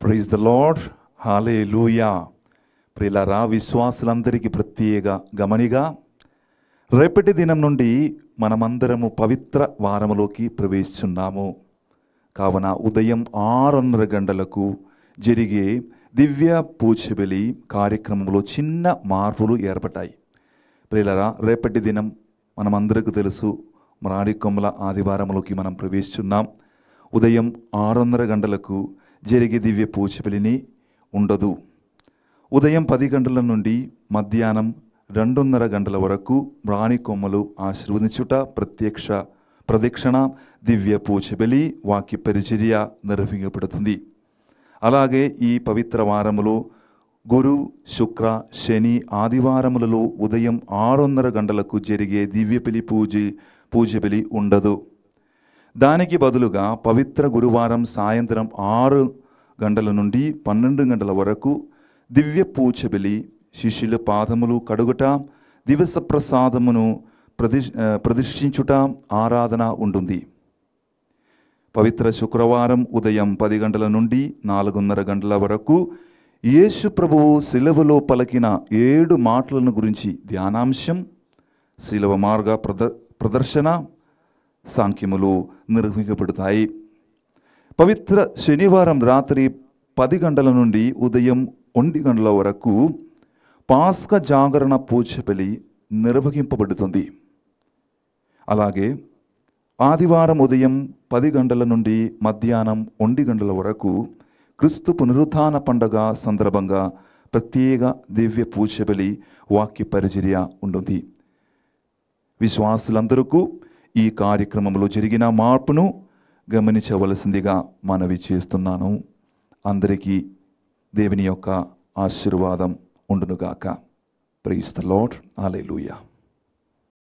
Praise the lord. హల్లెలూయా. ప్రియులారా, విశ్వాసులందరికీ ప్రత్యేక గమనిగా రేపటి దినం నుండి మనమందరము పవిత్ర వారములోకి ప్రవేశిస్తున్నాము. కావున ఉదయం 6:30 గంటలకు జరిగే దివ్య పూజబలి కార్యక్రమంలో చిన్న మార్పులు ఏర్పడ్డాయి. ప్రియులారా, రేపటి దినం మనమందరికీ తెలుసు, మ్రాడికొమ్మల ఆదివారంలోకి మనం ప్రవేశిస్తున్నాం. ఉదయం 6:30 గంటలకు జరిగే దివ్య పూజబలిని ఉండదు. ఉదయం 10 గంటల నుండి మధ్యాహ్నం 2:30 గంటల వరకు మ్రాణికొమ్మలు ఆశీర్వదించుట, ప్రదక్షిణ, దివ్య పూజబలి, వాక్య పరిచర్య నిర్వహించబడుతుంది. అలాగే ఈ పవిత్ర వారములో గురు, శుక్ర, శని, ఆదివారములలో ఉదయం 6:30 గంటలకు జరిగే దివ్య పూజబలి ఉండదు. దానికి బదులుగా పవిత్ర గురువారం సాయంత్రం 6 గంటల నుండి 12 గంటల వరకు దివ్య పూజబలి, శిష్యుల పాదములు కడుగుట, దివస ప్రసాదమును ప్రతిష్ఠించుట, ఆరాధన ఉంటుంది. పవిత్ర శుక్రవారం ఉదయం 10 గంటల నుండి 4:30 గంటల వరకు యేసు ప్రభువు శిలువలో పలికిన 7 మాటలను గురించి ధ్యానాంశం, శిలువ మార్గ ప్రదర్శన, సాంఖ్యములు నిర్వహించబడతాయి. పవిత్ర శనివారం రాత్రి 10 గంటల నుండి ఉదయం 1 గంటల వరకు పాస్కా జాగరణ పూజబలి నిర్వహింపబడుతుంది. అలాగే ఆదివారం ఉదయం 10 గంటల నుండి మధ్యాహ్నం 1 గంటల వరకు క్రీస్తు పునరుత్థాన పండుగ సందర్భంగా ప్రత్యేక దివ్య పూజబలి, వాక్య పరిచర్య ఉంటుంది. విశ్వాసులందరికీ ఈ కార్యక్రమంలో జరిగిన మార్పును గమనించవలసిందిగా మనవి చేస్తున్నాను. అందరికీ దేవుని యొక్క ఆశీర్వాదం ఉండునుగాక. Praise the lord. హల్లెలూయా.